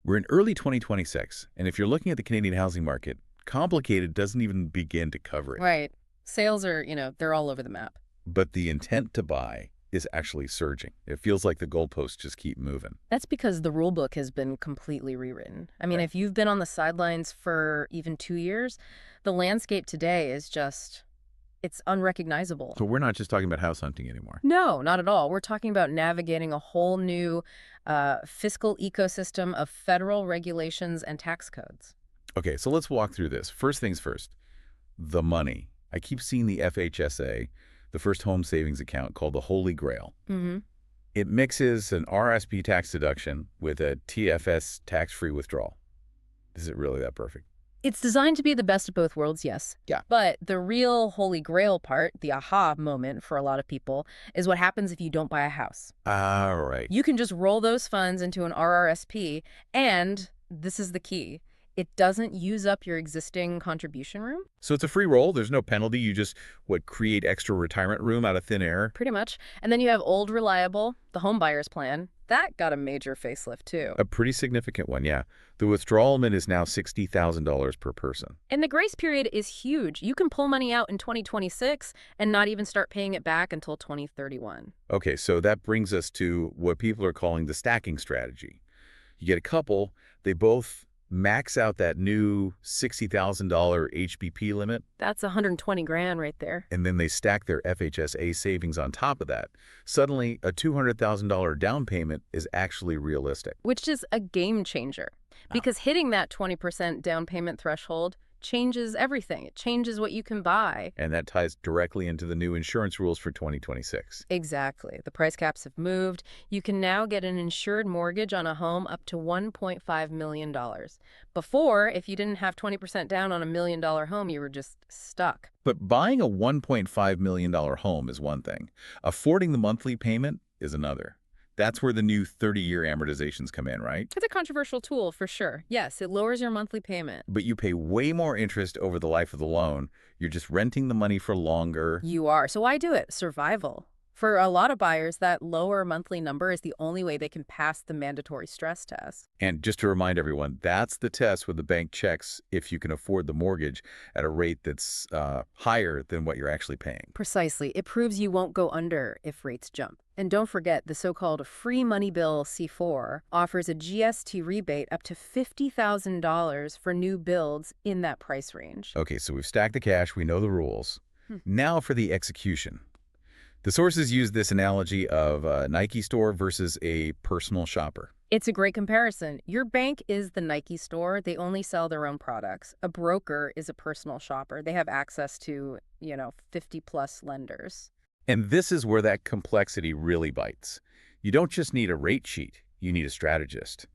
We're in early 2026, and if you're looking at the Canadian housing market, complicated doesn't even begin to cover it. Right. Sales are, they're all over the map. But the intent to buy is actually surging. It feels like the goalposts just keep moving. That's because the rule book has been completely rewritten. I mean, Right. if you've been on the sidelines for even 2 years, the landscape today is just, it's unrecognizable. So we're not just talking about house hunting anymore. No, not at all. We're talking about navigating a whole new fiscal ecosystem of federal regulations and tax codes. Okay, so let's walk through this. First things first, the money. I keep seeing the FHSA, the first home savings account, called the Holy Grail. Mm-hmm. It mixes an RRSP tax deduction with a TFS tax-free withdrawal. Is it really that perfect? It's designed to be the best of both worlds, yes. Yeah. But the real holy grail part, the aha moment for a lot of people, is what happens if you don't buy a house. All right. You can just roll those funds into an RRSP, and this is the key. It doesn't use up your existing contribution room. So it's a free roll. There's no penalty. You just, create extra retirement room out of thin air? Pretty much. And then you have Old Reliable, the Homebuyer's plan. That got a major facelift, too. A pretty significant one, yeah. The withdrawal limit is now $60,000 per person. And the grace period is huge. You can pull money out in 2026 and not even start paying it back until 2031. Okay, so that brings us to what people are calling the stacking strategy. You get a couple, they both max out that new $60,000 HBP limit, That's 120 grand right there. and then they stack their FHSA savings on top of that. Suddenly, a $200,000 down payment is actually realistic. Which is a game changer. Because hitting that 20% down payment threshold changes everything. It changes what you can buy. And that ties directly into the new insurance rules for 2026. Exactly. The price caps have moved. You can now get an insured mortgage on a home up to $1.5 million. Before, if you didn't have 20% down on $1 million home, you were just stuck. But buying a $1.5 million home is one thing. Affording the monthly payment is another. That's where the new 30-year amortizations come in, right? It's a controversial tool for sure. Yes, it lowers your monthly payment. But you pay way more interest over the life of the loan. You're just renting the money for longer. You are. So why do it? Survival. For a lot of buyers, that lower monthly number is the only way they can pass the mandatory stress test. And just to remind everyone, that's the test where the bank checks if you can afford the mortgage at a rate that's higher than what you're actually paying. Precisely. It proves you won't go under if rates jump. And don't forget, the so-called free money bill C4 offers a GST rebate up to $50,000 for new builds in that price range. Okay, so we've stacked the cash. We know the rules. Now for the execution. The sources use this analogy of a Nike store versus a personal shopper. It's a great comparison. Your bank is the Nike store. They only sell their own products. A broker is a personal shopper. They have access to, 50-plus lenders. And this is where that complexity really bites. You don't just need a rate sheet. You need a strategist.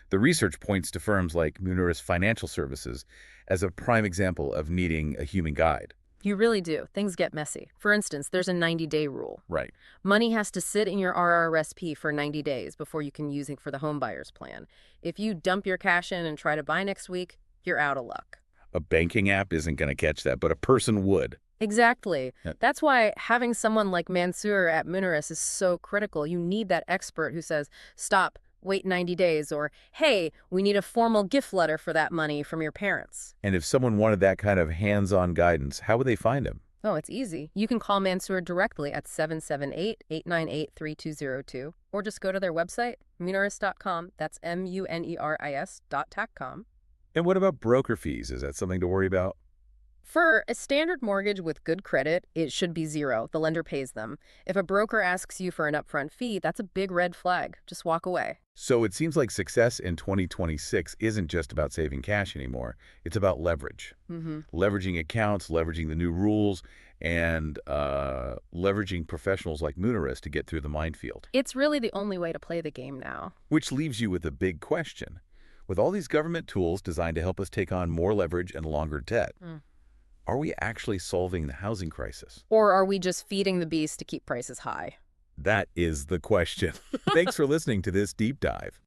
The research points to firms like Muneris Financial Services as a prime example of needing a human guide. You really do. Things get messy. For instance, there's a 90-day rule. Right. Money has to sit in your RRSP for 90 days before you can use it for the homebuyer's plan. If you dump your cash in and try to buy next week, you're out of luck. A banking app isn't going to catch that, but a person would. Exactly. Yeah. That's why having someone like Mansour at Muneris is so critical. You need that expert who says, stop, wait 90 days, or, hey, we need a formal gift letter for that money from your parents. And if someone wanted that kind of hands-on guidance, how would they find him? Oh, it's easy. You can call Mansour directly at 778-898-3202, or just go to their website, muneris.com. That's muneris.com. And what about broker fees? Is that something to worry about? For a standard mortgage with good credit, it should be zero. The lender pays them. If a broker asks you for an upfront fee, that's a big red flag. Just walk away. So it seems like success in 2026 isn't just about saving cash anymore. It's about leverage. Leveraging accounts, leveraging the new rules, and leveraging professionals like Muneris to get through the minefield. It's really the only way to play the game now. Which leaves you with a big question. With all these government tools designed to help us take on more leverage and longer debt, are we actually solving the housing crisis? Or are we just feeding the beast to keep prices high? That is the question. Thanks for listening to this deep dive.